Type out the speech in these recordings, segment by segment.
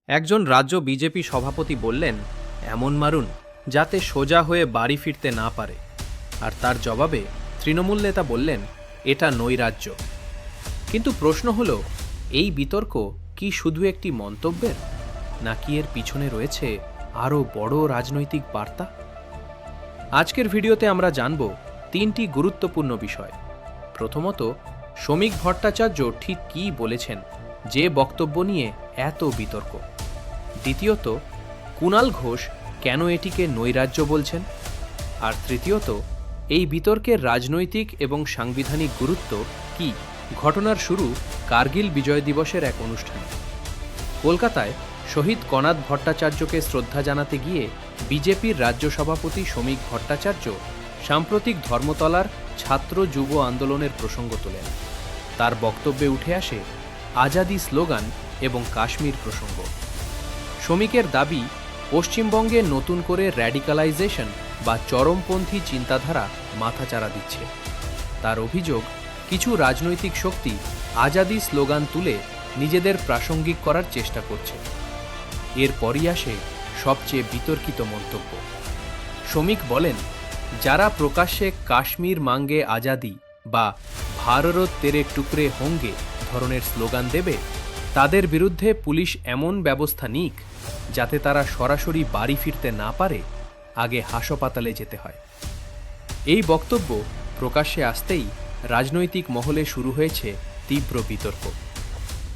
একজন রাজ্য বিজেপি সভাপতি বললেন, এমন মারুন যাতে সোজা হয়ে বাড়ি ফিরতে না পারে। আর তার জবাবে তৃণমূল নেতা বললেন, এটা নৈরাজ্য। কিন্তু প্রশ্ন হল, এই বিতর্ক কি শুধু একটি মন্তব্যের, নাকি এর পিছনে রয়েছে আরও বড় রাজনৈতিক বার্তা? আজকের ভিডিওতে আমরা জানব তিনটি গুরুত্বপূর্ণ বিষয়। প্রথমত, শ্রমিক ভট্টাচার্য ঠিক কী বলেছেন যে বক্তব্য নিয়ে এত বিতর্ক। দ্বিতীয়ত, কুণাল ঘোষ কেন এটিকে নৈরাজ্য বলছেন। আর তৃতীয়ত, এই বিতর্কের রাজনৈতিক এবং সাংবিধানিক গুরুত্ব কি। ঘটনার শুরু কার্গিল বিজয় দিবসের এক অনুষ্ঠানে। কলকাতায় শহীদ কনাদ ভট্টাচার্যকে শ্রদ্ধা জানাতে গিয়ে বিজেপির রাজ্য সভাপতি শ্রমিক ভট্টাচার্য সাম্প্রতিক ধর্মতলার ছাত্র যুব আন্দোলনের প্রসঙ্গ তোলেন। তার বক্তব্যে উঠে আসে আজাদি স্লোগান এবং কাশ্মীর প্রসঙ্গ। শ্রমিকের দাবি, পশ্চিমবঙ্গে নতুন করে র্যাডিক্যালাইজেশন বা চরমপন্থী চিন্তাধারা মাথাচাড়া দিচ্ছে। তার অভিযোগ, কিছু রাজনৈতিক শক্তি আজাদি স্লোগান তুলে নিজেদের প্রাসঙ্গিক করার চেষ্টা করছে। এরপরই আসে সবচেয়ে বিতর্কিত মন্তব্য। শ্রমিক বলেন, যারা প্রকাশ্যে কাশ্মীর মাঙ্গে আজাদি বা ভারত তেরে টুকরে হোঙ্গে ধরনের স্লোগান দেবে, তাদের বিরুদ্ধে পুলিশ এমন ব্যবস্থা নিক যাতে তারা সরাসরি বাড়ি ফিরতে না পারে, আগে হাসপাতালে যেতে হয়। এই বক্তব্য প্রকাশ্যে আসতেই রাজনৈতিক মহলে শুরু হয়েছে তীব্র বিতর্ক।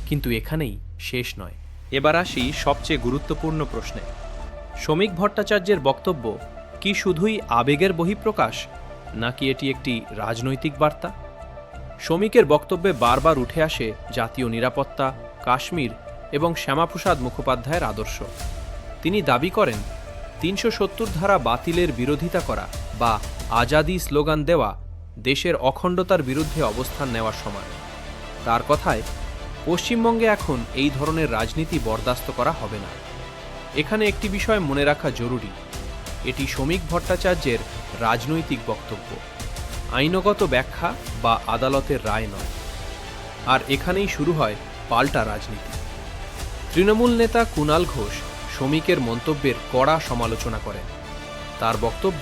কিন্তু এখানেই শেষ নয়। এবার আসি সবচেয়ে গুরুত্বপূর্ণ প্রশ্নে। শ্রমিক ভট্টাচার্যের বক্তব্য কি শুধুই আবেগের বহিঃপ্রকাশ, নাকি এটি একটি রাজনৈতিক বার্তা? শ্রমিকের বক্তব্যে বারবার উঠে আসে জাতীয় নিরাপত্তা, কাশ্মীর এবং শ্যামাপ্রসাদ মুখোপাধ্যায়ের আদর্শ। তিনি দাবি করেন, ৩৭০ ধারা বাতিলের বিরোধিতা করা বা আজাদি স্লোগান দেওয়া দেশের অখণ্ডতার বিরুদ্ধে অবস্থান নেওয়ার সমান। তার কথায়, পশ্চিমবঙ্গে এখন এই ধরনের রাজনীতি বরদাস্ত করা হবে না। এখানে একটি বিষয় মনে রাখা জরুরি, এটি শ্রমিক ভট্টাচার্যের রাজনৈতিক বক্তব্য, আইনগত ব্যাখ্যা বা আদালতের রায় নয়। আর এখানেই শুরু হয় পাল্টা রাজনীতি। তৃণমূল নেতা কুণাল ঘোষ শ্রমিকের মন্তব্যের কড়া সমালোচনা করেন। তার বক্তব্য,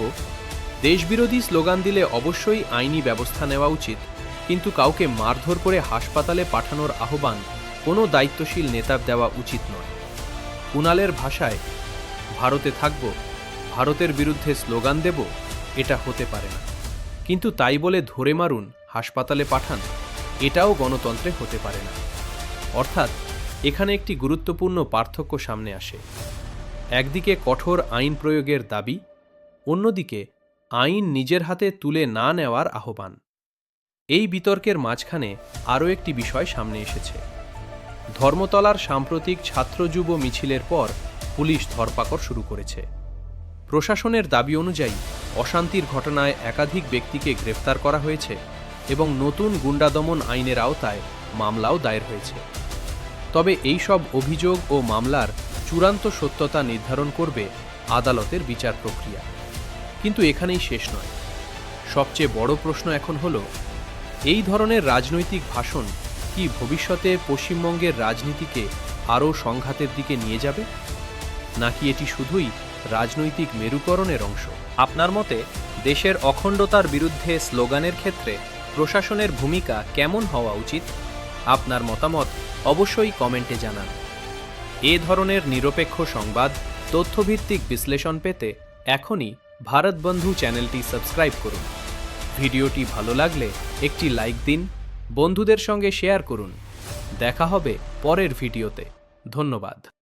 দেশবিরোধী স্লোগান দিলে অবশ্যই আইনি ব্যবস্থা নেওয়া উচিত, কিন্তু কাউকে মারধর করে হাসপাতালে পাঠানোর আহ্বান কোনো দায়িত্বশীল নেতার দেওয়া উচিত নয়। কুণালের ভাষায়, ভারতে থাকব, ভারতের বিরুদ্ধে স্লোগান দেব, এটা হতে পারে না। কিন্তু তাই বলে ধরে মারুন, হাসপাতালে পাঠান, এটাও গণতন্ত্রে হতে পারে না। অর্থাৎ এখানে একটি গুরুত্বপূর্ণ পার্থক্য সামনে আসে। একদিকে কঠোর আইন প্রয়োগের দাবি, অন্যদিকে আইন নিজের হাতে তুলে না নেওয়ার আহ্বান। এই বিতর্কের মাঝখানে আরও একটি বিষয় সামনে এসেছে। ধর্মতলার সাম্প্রতিক ছাত্র যুব মিছিলের পর পুলিশ ধরপাকড় শুরু করেছে। প্রশাসনের দাবি অনুযায়ী অশান্তির ঘটনায় একাধিক ব্যক্তিকে গ্রেফতার করা হয়েছে এবং নতুন গুন্ডা দমন আইনের আওতায় মামলাও দায়ের হয়েছে। তবে এই সব অভিযোগ ও মামলার চূড়ান্ত সত্যতা নির্ধারণ করবে আদালতের বিচার প্রক্রিয়া। কিন্তু এখানেই শেষ নয়। সবচেয়ে বড় প্রশ্ন এখন হল, এই ধরনের রাজনৈতিক ভাষণ কি ভবিষ্যতে পশ্চিমবঙ্গের রাজনীতিকে আরও সংঘাতের দিকে নিয়ে যাবে, নাকি এটি শুধুই রাজনৈতিক মেরুকরণের অংশ? আপনার মতে দেশের অখণ্ডতার বিরুদ্ধে স্লোগানের ক্ষেত্রে প্রশাসনের ভূমিকা কেমন হওয়া উচিত? আপনার মতামত অবশ্যই কমেন্টে জানান। এ ধরনের নিরপেক্ষ সংবাদ, তথ্যভিত্তিক বিশ্লেষণ পেতে এখনই ভারত বন্ধু চ্যানেলটি সাবস্ক্রাইব করুন। ভিডিওটি ভালো লাগলে একটি লাইক দিন, বন্ধুদের সঙ্গে শেয়ার করুন। দেখা হবে পরের ভিডিওতে। ধন্যবাদ।